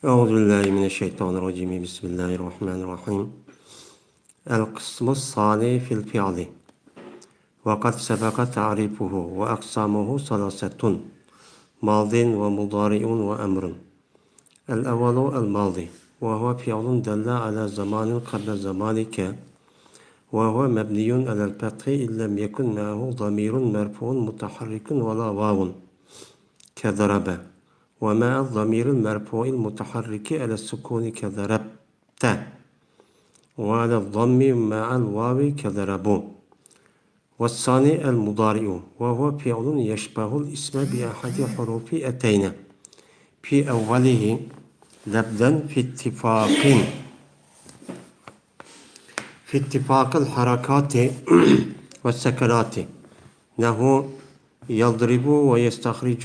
Euzubillahimineşşeytanirracim. Bismillahirrahmanirrahim. El-kısmı sani fil fi'li. Ve kad sebeka ta'rifuhu ve aksamuhu salasetun. Maldin ve mudari'un ve emrun. El-evvelu el-maldi. Ve huve fi'lun dalla ala zamanin kabla zamanike. Ve huve mebniyun alel fethi illem yekun ma'hu damirun merfu'un mutaharrikun ve la vavun. Kezarabe. ومع الضمير المرفوع المتحرك على السكون كضربت وعلى الضم مع الواو كضربوا والثاني المضارع وهو فعل يشبه الاسم بأحد حروف أتينا في أوله لبدا في اتفاق الحركات والسكنات نحو يضرب ويستخرج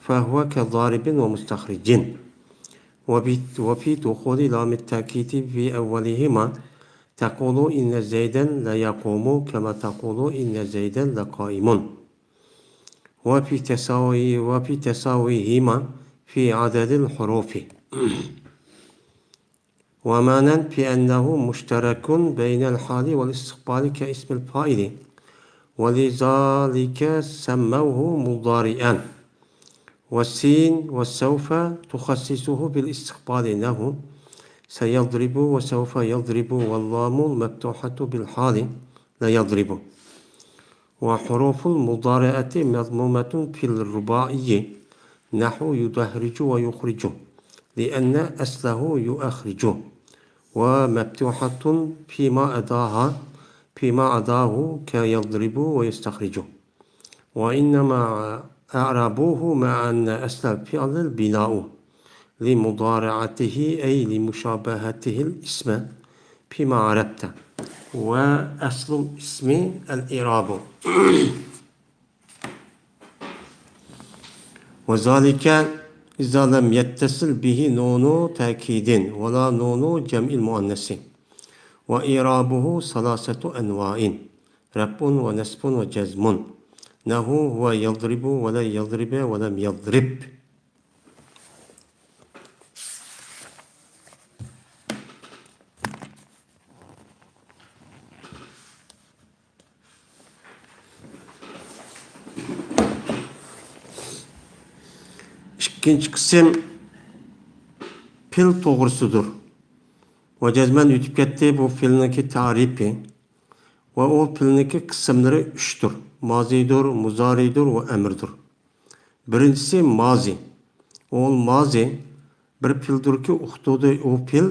فهو كضارب ومستخرج وفي دخول لام التأكيد في أولهما تقول إن زيدا لا يقوم كما تقول إن زيدا لقائم وفي تساويهما في عدد الحروف ومعنى بأنه مشترك بين الحال والاستقبال كاسم الفاعل ولذلك سموه مضارعا والسين والسوف تخصصه بالاستقبال إنه سيضرب وسوف يضرب واللام المفتوحة بالحال لا يضرب وحروف المضارعة مضمومة في الرباعي نحو يدهرج ويخرج لأن أصله يؤخرج ومفتوحة فيما أداه كيضرب ويستخرج وإنما أعربوه مع أن أصل الفعل البناء لمضارعته أي لمشابهته الاسم فيما عرفت وأصل الاسم الإعراب وذلك إذا لم يتصل به نون تأكيد ولا نون جمع المؤنث وإعرابه ثلاثة أنواع رفع ونصب وجزم Nehu huve yadribu ve la yadribe ve lem yadrib. İkinci kısım fil doğrusudur. Ve cezmen ütüp gitti bu filindeki tarifi ve o filindeki kısımları üçtür. Mazidir, muzaridir ve emirdir. Birincisi mazi. O mazi bir fildir ki o fil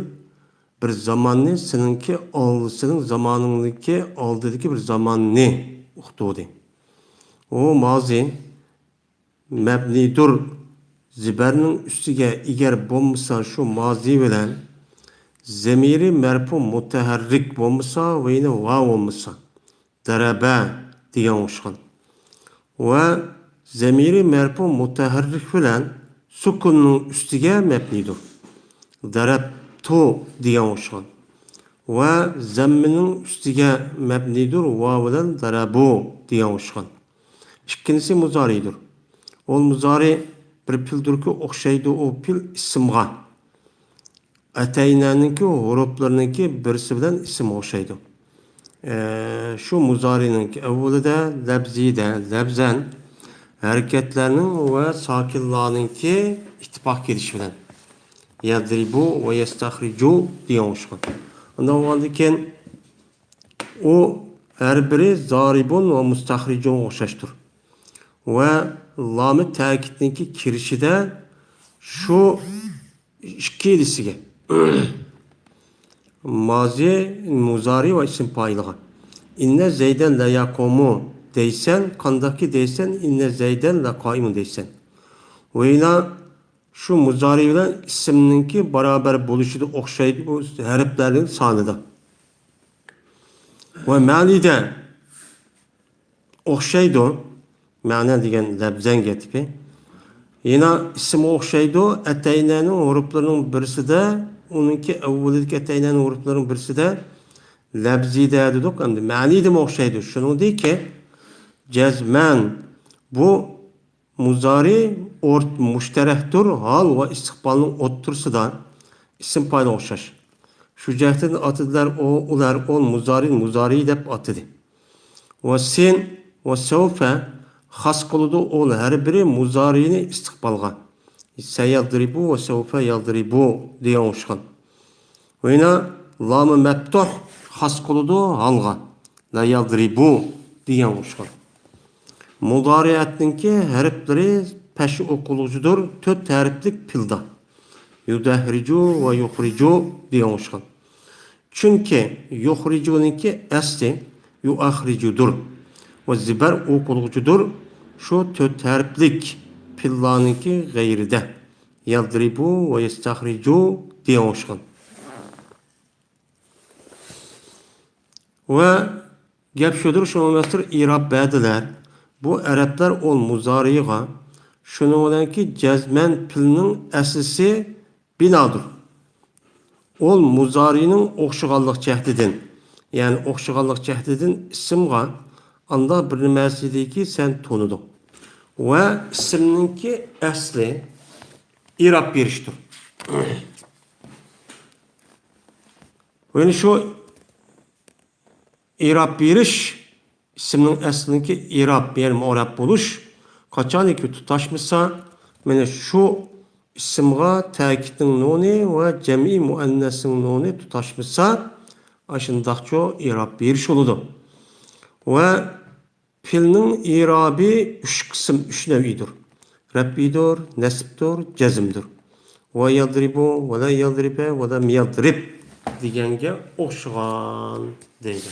bir zamanını senin zamanındaki aldığındaki bir zamanını uhtudu. O mazi mebnidir. Ziberinin üstüge eğer bulmuşsa şu mazi bilen zemiri merfu muteharrik bulmuşsa ve yine vav olmuşsa derebe diyen oluşkan. Ve zemiri merfu muteharrik filan sukunun üstüge mebnidir. Darabtu diyen oluşkan. Ve zemminin üstüge mebnidir. Vavlen darabu diyen oluşkan. İkincisi muzaridir. O muzari bir pildir ki okşaydı o pil isimga. Eteynen'inki huruflarınınki birisi bilen isim okşaydı. Şu muzarinin evveli de lebzide, lebzen hareketlerinin ve sakillığınınki ittifak gelişinden. Yadribu ve yestahricu diyormuşlar. Ondan olduyken o her biri zaribun ve mustahricun okşaştır. Ve lam-ı tekitindeki kirişi de şu iki ilisiga. Mazi, muzari ve isim paylığı. İnne zeyden la yakumu deysen, kandaki deysen, inne zeyden la kaimu deysen. Ve yine şu muzari ile isimninki beraber buluşudu, okşaydı bu harflerin sanıda. Ve manide okşaydı, mana diyen lebzen getipi. Yine isim okşaydı, eteynenin huruflarının birisi de onunki evvelideki eteynenin huruflarının birisi de lebzide dedik. Mani de okşaydı. Şunu değil ki cezmen bu muzari müşterektir hal ve istikbalın ottursuda isim payla okşaş. Şu cehtin atıdılar ular ol muzari dep atıdı. Ve sen ve sevfe has kılıdı ol her biri muzarini istikbalga. Seyadribu ve sevfe yadribu diye okşan. Ve yine lam-ı meptuh has kılıdı halga. La yadribu diye okşan. Mudariyatinki harfleri peşi okulucudur. Töt harflik pilda. Yudahricu ve yuhricu diye okşan. Çünkü yuhricu'nunki asli yuahricudur. Ve ziber okulucudur. Şu töt harflik pillanınki gayride. Yadribu ve yestahricu diye okşan. Ve gep şudur şunu mesir irab bediler. Bu Araplar ol muzariga şunu olan ki cezmen pilinin eslisi binadır. Ol muzarinin okşuğallık cehdidin. Yani okşuğallık cehdidin isimga anda bir nimesi sen tonudu. Ve isimninki esli irab biriştir. Yani şu irab biriş İsminin eslinki irab yani mu'rab buluş kaçan ki tutaşmışsa yani şu isimga ta'kidin nuni ve cem'i muannesin nuni tutaşmışsa aşındakço irab biriş oludu. Ve filnin irabi üç kısım, üç nevidir. Rabbidir, nesbdir, cezimdir. Ve yadribu, ve la yadribe, ve la miyadrib degenge oxşıgan deydi.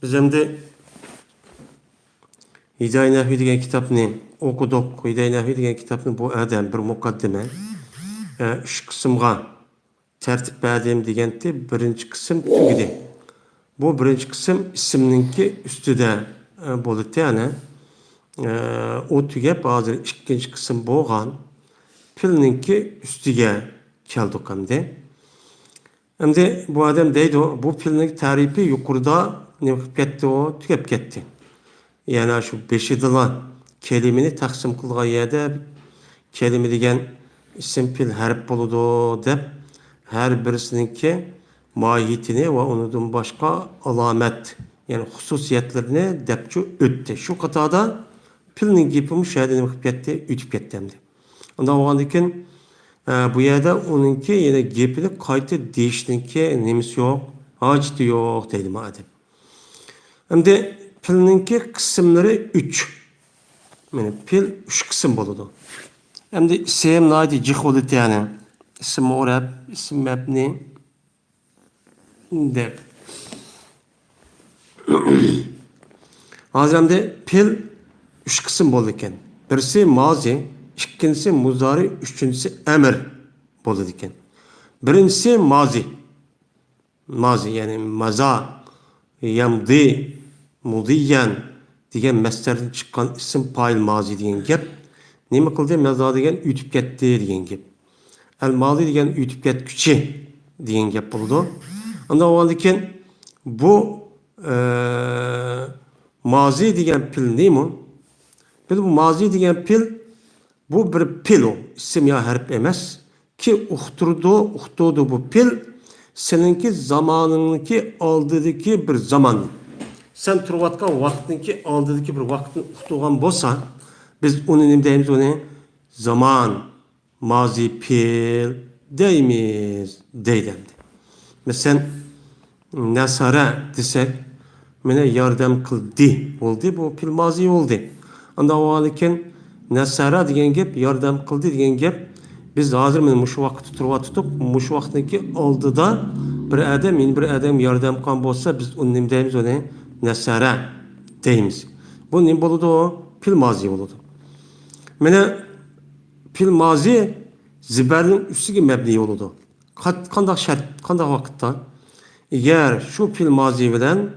Biz şimdi Hidaye Nehvi degan kitapni okuduk. Hidaye Nehvi degan kitapni bu adam bir mukaddime. Üç kısımga tertip berdim degende birinci kısım tügidi. Bu birinci kısım isimninki üstüde bolup yani o tügep hazır ikinci kısım boğan pilninki üstüge keldik hamdi. Hamdi bu adam deydi o bu pilninki tarifi yukarıda ne gitti o tügep gitti. Yani şu beşidila kelimini taksim kılgan yerde kelime degen isim pil harf boludu dep her birisininki mahiyetini ve ondan başka alamet yani hususiyetlerini depçu öttü. Şu katada pilinin gibi müşahedini bakıp gitti, ütüp gitti hem de. Ondan o andikin bu yerde onunki yine gepini kayıtı değiştiğinki nemisi yok, haceti yok dedim madem. Hem de pilninki kısımları 3. Yani pil 3 kısım boludu. Hem de isim nadi ciholudu yani. İsim mu'rab, isim mebni de. Hazırda pil 3 kısım bolu iken. Birisi mazi, ikincisi muzari, üçüncüsü emir bolu iken. Birincisi mazi. Mazi yani maza, yamdi, mudiyen degan mastardan chiqqan isim fa'il mazi degan gap. Nima qildi? Maza degan ütüp ketdi degan gap. Al mazi degan ütüp ketguchi degan gap bo'ldi. Ondan oldin bu mazi degan pil nima? Bu mazi degan pil bu bir pil o. İsim ya harf emas ki uxturdu bu pil seninki zamanınki aldığındaki bir zaman. Sen turvatkan vaktinki aldığındaki bir vaktin uxtuğan bolsa biz onu ne deymiz onu zaman mazi pil deymiz deydemdi. Mesela nasara desek mene yardım kıldı oldu bu pil mazi oldu. Anda o halken nasara degen gap yardım kıldı degen gap biz hazır mı muş vakti turvatıp muş vaktinki aldıda bir adam yardım kan bolsa biz onu ne deymiz onu nasara deymiz. Bu ne boludu o? Pil mazi boludu. Mene pil mazi zibernin üstüge mebni boludu. Kandak şart, kandak vakitte eğer şu pil mazi bilen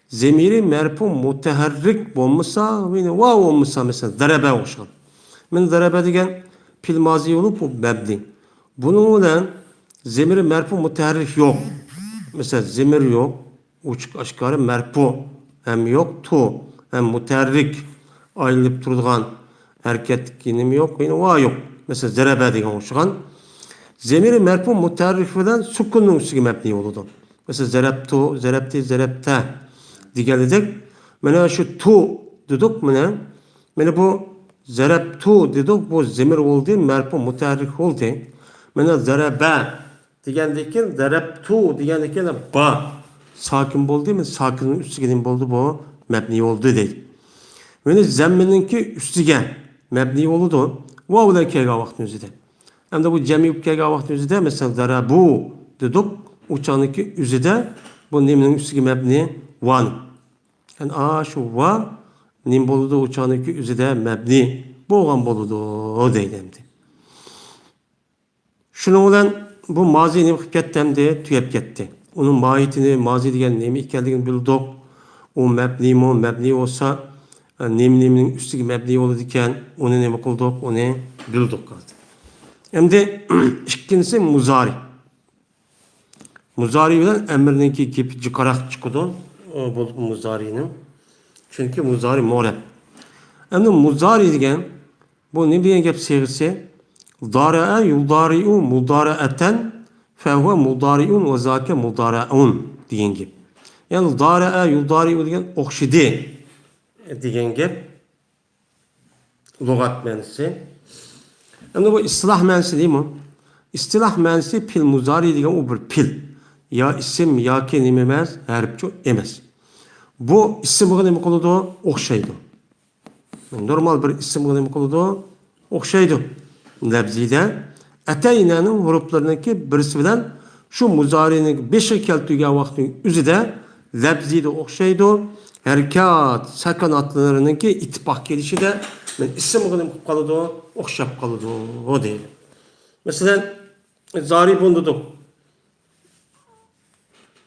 zemiri merfu muteharrik olmasa ve vav olmasa mesela darebe oluşan. Men darebe degen pil mazi olup bu mebni. Bunun bilen zemiri merfu muteharrik yok. Mesela zemir yok, uçuk aşkarı merfu. Hem yok tu. Hem muterrik. Ayrılıp turduğan hareketlik yenimi yok. Yine va yok. Mesela zerebe degan oşugan. Zemiri merfu muterrik bilen sukunun üstüge mebni oludu. Mesela zereptu, zerepti, zerepte dedik. Mana şu tu dedik mana bu zereptu dedik. Bu zemir oldu, merfu muterrik oldu. Mana zerebe degendekin zereptu degendekin ba sakin oldu mu? Sakinin üstüge oldu bu mebni oldu değil. Mana zemmininki üstüge mebni oldu. Vav da kega vaktin üzerinde. Hem de bu cemi yükkega vaktin üzerinde mesela zerabu dedik. Uçağındaki üzerinde bu neminin üstüge mebni van. Yani şu va nem boludu uçağındaki üzerinde mebni. Boğan boludu o deylemdi. Şunu olan bu mazi nem kettemde tüyep gitti. Onun mahiyetini mazi degen nemi ikenligini bildik. O mebni olsa neminin üstüge mebni oldu diken onu nemi kıldık, onu bildik kaldı. Hem de ikincisi muzari. Muzari bilen emrininki gibi çıkarak çıkıdı. Bu muzarinin. Çünkü muzari morep. Hem de muzari degen bu ne diyen gep sevgisi? Dara'a yudari'u mudara'eten fehuve mudari'un ve zâke mudara'un diyen gep. Yani dara'a yudari'u degen okşidi diyen gep. Lugat mensi. Hem de bu istilah mensi değil mi? İstilah mensi pil muzari degen o bir pil. Ya isim ya kelim emez, harpçu emez. Bu isim bugün emek oldu, okşaydı. Normal bir isim bugün emek oldu, okşaydı. Lebzide. Eteyna'nın huruflarındaki birisi bilen şu muzari'nin beşe keltüge vaktin üzide lebzide okşaydı. Harekat, sakanatlarınınki itibak gelişi de isim bugün emek oldu, okşap kaldı. O değil. Mesela zaribun dedik.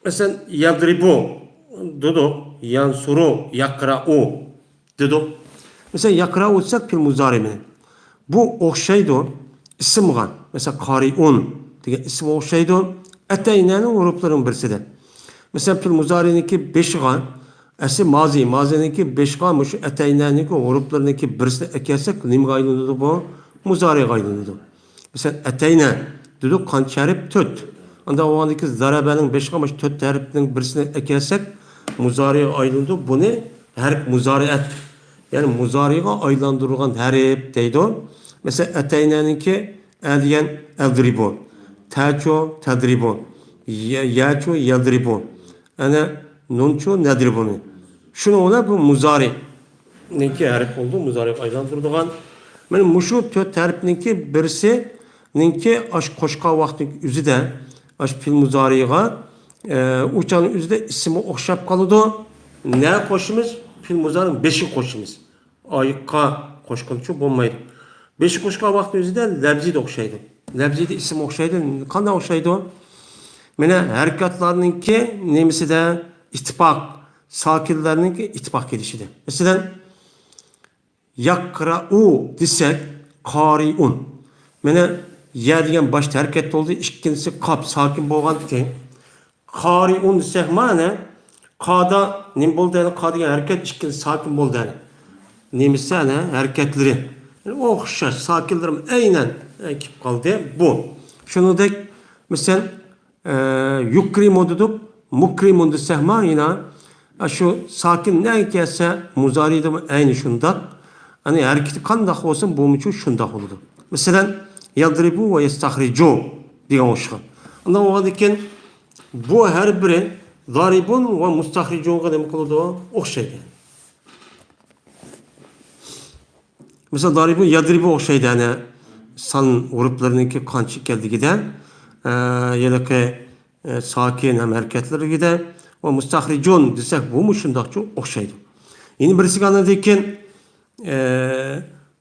Mesela yadribu dedik, yansuru, yakra'u dedik. Mesela yakra'u etsek pil muzari. Bu okşaydı, isim gan. Mesela kari'un diye isim okşaydı. Eteyna'nın hurufların birisi de. Mesela pil muzari'ninki beş gan. Esi mazi'ninki beş ganmış. Eteyna'nınki huruflarınki birisi de ekersek nim gaylınıdı bu? Muzari gaylınıdı. Mesela eteyna dedik, kançerip tüt. Anda o andaki zarabenin beş ganmış tüt harfinin birisini ekersek muzari'ye ayrıldı. Bu ne? Harf muzari'et. Yani muzari'ye aylandırılan harf deydi o. Mesela eteyna'nınki diyen eldribu. Ta'ço tadribu. Ya'ço yadribu. Yani nunço nedribunu. Şunu ona bu muzari. Ninki harf oldu. Muzari'ye aylandırılan. Yani muşu tüt harfininki birisi ninki aş koşka vakti üzüde aş pil muzari'ye uçanın üzüde ismi okşap kalıdı. Ne koşumuz? Pil muzari'nin beşi koşumuz. Ayıkka koşkan çok olmaydı. Beşi koşka vakti üzüde lebzi de okşaydı. Lebzi de isim okşaydı. Kanda okşaydı o? Mene harekatlarınınki nemisi de itibak. Sakillerininki itibak gelişidir. Mesela yakra'u desek kari'un. Mene ya degan başta hareket oldu. İkincisi kap sakin bolgan ki kari'un desek mane kada nim boldu yani ka degan hareket ikincisi sakin boldu yani. Nemisi yani hareketleri. Yani okşaş sakinlerim aynen ekip kaldı bu. Şunu dek mesela yukrimu dedik mukrimun desek ma yine şu sakin ne gelse muzari'de aynı şundak. Hani hareketi kandak olsun bu için şundak oldu. Mesela yadribu ve yestahricu diye oluşan. Ondan o halde bu her biri zaribun ve mustahricun demek oldu o şeydi. Mesela zaribun yadribu o şeydi yani san gruplarındaki kançık geldi giden ya da ki sakin hem hareketleri giden ve mustahricun desek bu mu şundakçı o şeydi. Yeni birisi kanadıyken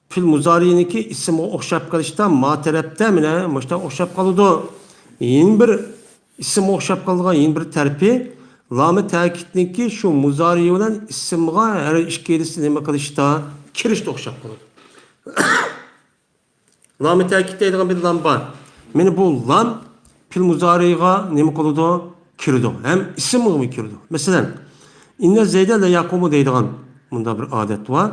fil muzari'ninki ismi okşap kalışta materepte mi ne? Mesela okşap kalıdı. Yeni bir isim okşap kalıgan yeni bir terpi lam-ı takitninki şu muzari olan isimga her işkelisi neme kalışta kirişte okşap kalıdı. Lam-ı takit deydiğin bir lam var. Meni bu lam fil muzari'ga neme kalıdı? kirdi. Hem isim mi kirdi? Mesela inne zeyde le yakumu deydigan bunda bir adet var.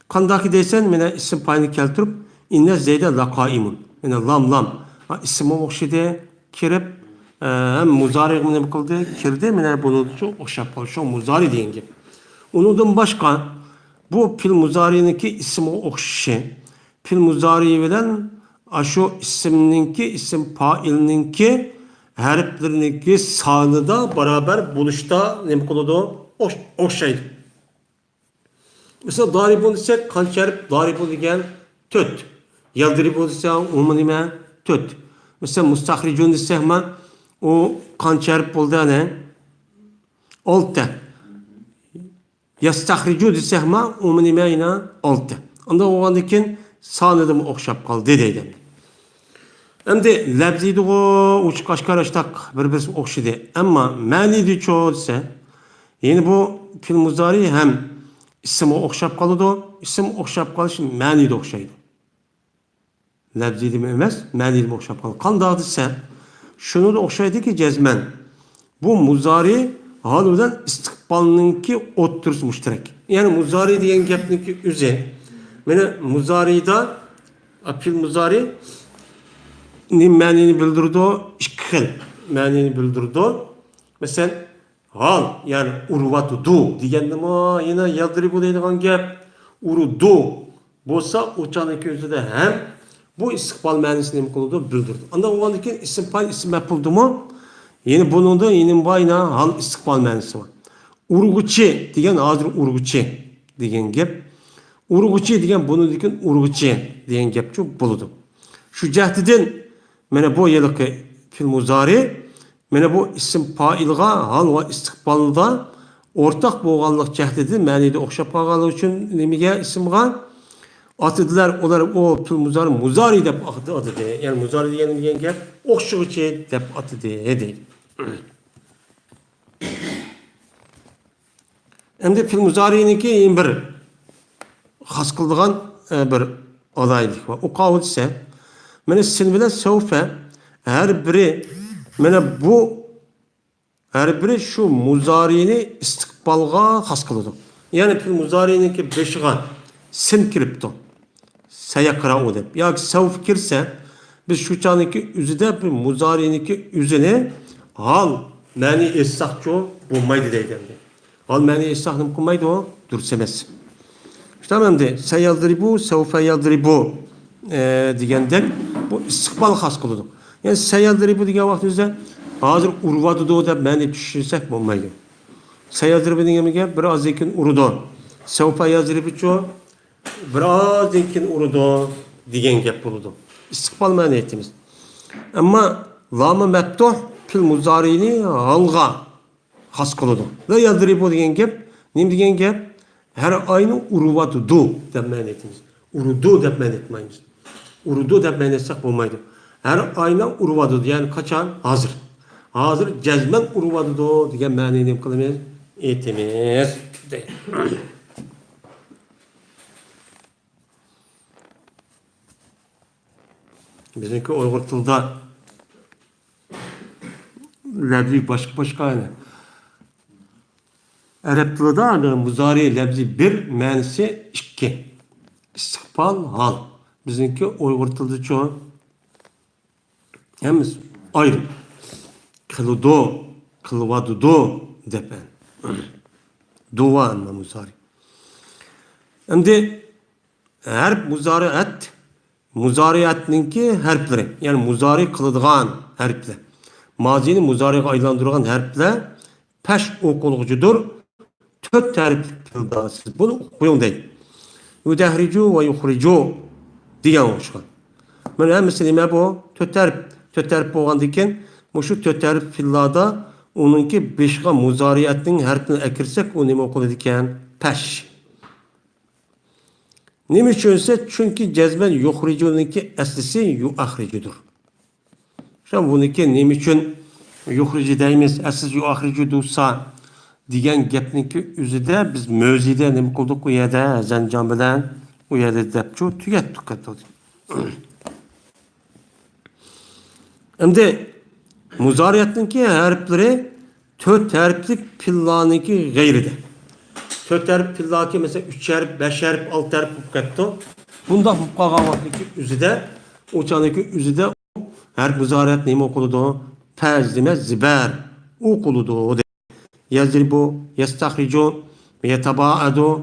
Kandaki deysen mene isim payını keltirip inne zeyde la kaimun. Mene lam. Ha, ismi okşide kirip hem muzari mene kıldı kirdi mene bunu çok okşap şu muzari deyin gibi. Ondan başka bu pil muzari'ninki ismi okşi. Pil muzari bilen şu isimninki isim failninki harflerininki sanıda beraber buluşta ne kılıdı? Okşaydı. Mesela daribun ise kançerip daribun diyen töt. Yaldribun ise ummanime töt. Mesela mustahricun ise o kançerip buldu ne? Olta. Yastahricu desehma ummanime yine olta. Onda o andikin sanıdım okşap kaldı deydim. Hem de lebziydi o uç kaşkaraştak birbirisi okşadı. Ama maniydi çoğu ise yine bu fil muzari hem isim okşap kalıdı. İsim okşap kalı için maniydi okşaydı. Lebziydi mi emez? Maniydi okşap kalı. Kan dağıdı ise şunu da okşaydı ki cezmen. Bu muzari haliden istikbalınınki oturuz müşterek. Yani muzari diyen gepninki üze. Yani muzari'da fil muzari ma'nini bildirdi, iki xil ma'nini bildirdi. Mesela hal yani urvatu du deganda yine yadribu deydigan gap urudu bo'lsa o'chaniki o'zida ham bu istiqbol ma'nosini nima qildi bildirdi. Anda undan keyin ism fa'il ism maf'uldimi? Yine bunun da yine bayna hal istiqbol ma'nosi var. Urguchi degan hozir urguchi degan gap. Urguchi degan bundan urguchi degan gapchi bo'ladi. Shu jahtidan mana bu yilki fil muzari mana bu isim failga hal va istiqbolda o'rtaq bo'lganlik jahdida ma'nida o'xshab qolganligi uchun nimaga ismga atıdılar. Ular o fil muzari deb atıdı. Yani muzari degan gap o'xshuvchi deb atıdı deydi. Endi fil muzariniki bir xas qildigan bir olaylik var. O qavul ise mana sin bilan savfa her biri mana bu her biri şu muzarini istiqbalga xas qiladi. Yani fil muzariniki beshiga sin kiribdi. Sayaqra'u deb. Yoki savf kirsa biz shu chaniki üzide bir muzariniki üzine hal ma'ni essaqchu bo'lmaydi deydi. Hal ma'ni essaq nima qilmaydi o? Durust emas. Tamam de sayadribu savfa yadribu deganda bu istiqbol xas qiladi. Yani sayadribu degan vaqtimizda hozir urvadi deb ma'ni tushirsak bo'lmaydi. Sayadribu deganiga biroz keyin urudi. Savfa yadribuchu biroz keyin urudi degan gap bo'ladi. İstiqbol ma'ni aytamiz. Ammo lama maftuh fil muzarini halga xas qiladi. La yadribu degan gap nima degan gap? Her aynı uruvatu du deb ma'ni aytamiz. Urudu deb ma'ni etmaymiz. Urudu deb ma'ni etsak bo'lmaydi. Her ayna uruvatu yani qachon? Hozir. Hozir jazman uruvatu degan ma'ni nima qilamiz? Aytamiz. Bizimki Uyghur tilida labzi başka aynı. Arap tilida muzari labzi bir ma'nosi ikki. İstiqbal hal. Bizimki Uyghur tilida çoğu hemiz ayrı. Kılıdo, kılvadudo depen. Dua anma muzari. Şimdi harf muzariat muzariyatninki harfleri. Yani muzari kılıdığan harfler. Mazini muzariga aylandırgan harfler peş okulgucudur. Tört harf tilda siz bunu okuyun değil. Yudahricu ve yukhricu diyen oluşkan. Ben hemisi nime bu? Tört harf boğan diken bu şu tört harf fillada onunki beşga muzariyatning harfini ekirsek o nime okulu diken peş. Nime üçünse çünkü cezmen yukhricu'nunki eslisi yuahricudur. Şu an bununki nime üçün yukhricu deyimiz eslis yuahricu dursa diyen gepninki üzüde biz mözide nime kıldık o yerde zencan bilen o yerde depçu tüyettik. Hem de muzariyatınki harfleri Tört harflik pillaniki gayride. Tört harf pillaki mesela 3 harf, 5 harf, 6 harf bu kattı. Bunda bu kağavatliki üzüde, uçaniki üzüde her muzaret neymi okuludu? Perzime ziber okuludu. Yazribu, yestahricu, yetabaadu,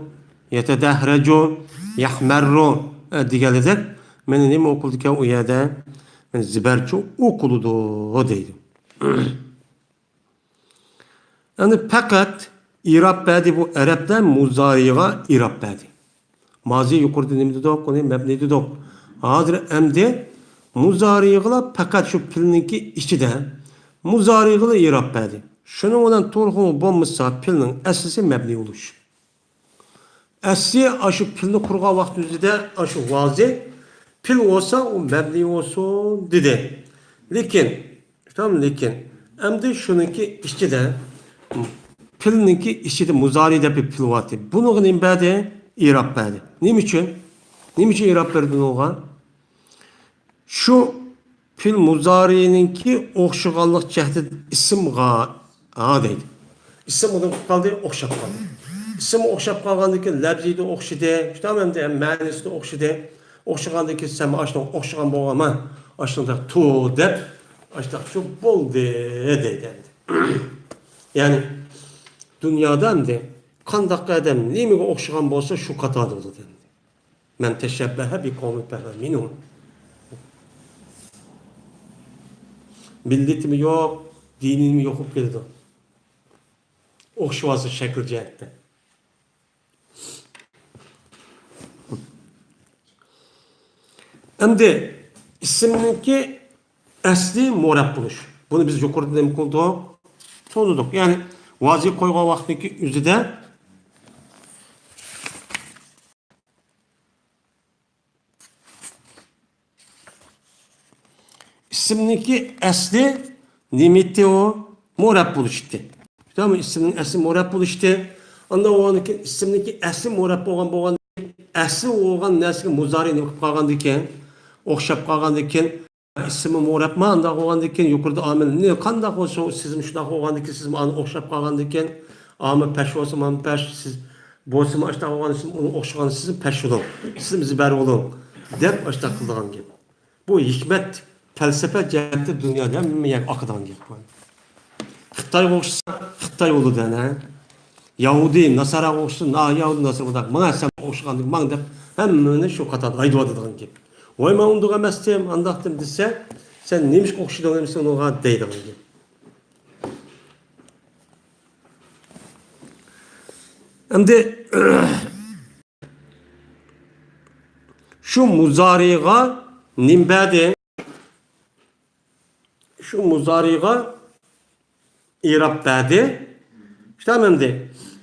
yetedehrecu, yahmerru digeledek. Men neymi okulduk ya uyada? Ziberçu okuludu deydi. Yani fakat İrab bedi bu Arap'tan muzariga İrab bedi. Mazi yukarıda ne dedik, onu mebni dedik. Hazır emdi muzariga fakat şu pilninki içinde muzariga İrab bedi. Şunun olan torhumu bommışsa pilnin esası mebni oluş. Esli aşı pilni kurga vakti üzerinde aşı vazi pil olsa o mebni olsun dedi. Lekin tamam lekin emdi şununki içinde pilninki içinde muzaride bir pil vardı. Bunu ne bedi? İrab bedi. Niçin? Niçin İrab verdin oğa? Şu pil muzarininki oxşuğanlıq cəhdi isim deydi. İsim odan qaldı, oxşab qaldı. İsim oxşab qalğandakı ləbziydi oxşidə, tamam də mənisi də oxşidə. Oxşuğandakı səmə aşdan oxşuğan boğama aşdan tu dəb aşdan şu bol deydi. Yani dünyadan da qandaq adam neymi oxşuğan bolsa şu qatadır dedi. Mən təşəbbəhə bi qavmi minhum. Milletimi yok, dinimi yokup geldi. Okşuvası şekil cihette. Hem de isimdeki asli morab buluş. Bunu biz yukarıda demek oldu. Sorduk. Yani vazi koyga vaktiki üzüde isimdeki asli nimeti o morab buluştu. Tamam mı? İsminin asli morab buluştu. Anda o anki isimdeki asli morab boğan asli oğan nesli muzari ne kalgan diken, okşap kalgan diken, ismi morab mı anda oğan diken yukarıda amel ne kandak olsa sizin şuna oğan diken siz okşap kalgan diken, amel peş olsa man peş siz boğazımı açta oğan isim onu okşagan sizin peş olun, sizin ziber olun. Dep açta kıldıran gibi. Bu hikmet felsefe cihette dünyada hem akıdan gibi. Xitay okşasa Xitay olur dene. Yahudi, Nasara okşasa Yahudi, Nasara odak. Mana sen okşagandık, man dep hemmini şu katada aydıvadıdan gibi. Oy man unduğa mestem, andaktım dese, sen neymiş okşadan demişsin oğa deydiğin gibi. Hem de şu muzariga nimbade şu muzariga İrab bedi. İşte hemen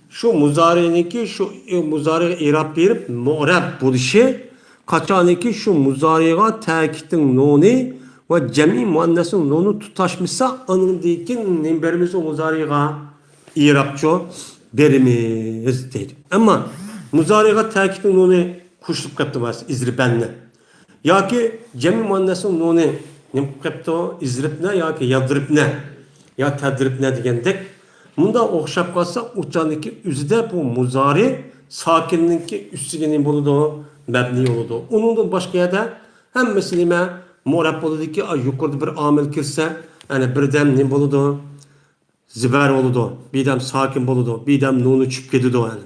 şu muzarininki şu muzariga İrab verip mu'rab buluşu kaçaniki şu muzariga tekitin noni ve cemi muannesin nonu tutaşmışsa anındaki nimberimiz o muzariga İrabçı berimiz dedi. Ama muzariga tekitin noni kuşlup kaptırmaz izribenle. Ya ki cemi muannesin noni ne kaptı izripne ya ki yadripne ya tedripne degендek. Bunda okşap kalsa uçanındaki üzde bu muzari sakinninki üstügenin buludu mebni oludu. Onun da başka yerde hem meselime morab oludu ki yukarıda bir amel kirse yani birden ne buludu ziber oludu. Birden sakin buludu. Birden nunu çıp gididu yani.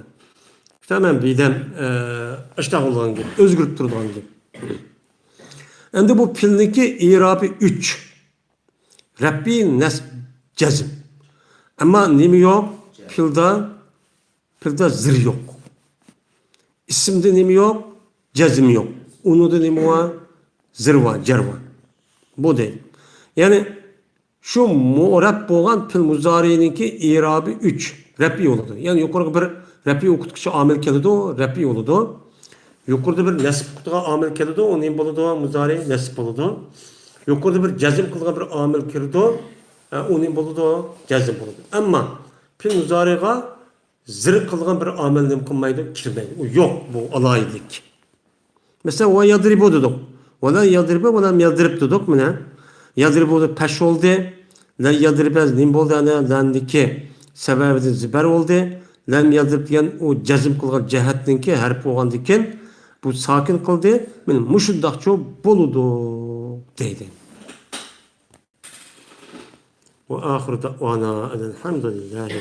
İşte hemen birden iştah olan gibi. Özgürlük durduğun gibi. Şimdi bu pilniki irabı 3. Rabbi nesb cezim. Ama nemi yok? Pilda zır yok. İsimde nemi yok? Cezim yok. Onu da nemi var? Zır var, cer var. Bu değil. Yani şu mu'rab boğan pil muzarininki irabı 3. Rabbi oludu. Yani yukarı bir Rabbi okuttukça amel kelidi o, Rabbi oludu. Yukarıda bir nesip okutuğa amel kelidi o, nemi boludu, muzari nesip oludu. Yukarıda bir cezim kılga bir amel kirdi o, onun buludu, cezim buludu. Ama pil muzariga zir kılgan bir amel nem kılmaydı, kirmeydi. O yok bu alaydık. Mesela ve yadribu dedik. Ve la yadribu ve la yadrib dedik mi ne? Yadribu da peş oldu. Len yadribez nim bo'ldi ana landiki sababidan zibar bo'ldi. Len yadrib degan u jazm qilgan jihatninki harf bo'lgandan keyin bu sokin qildi. Men mushundoqcha bo'ludi deydi. Ve ahiru da'vana elhamdülillahi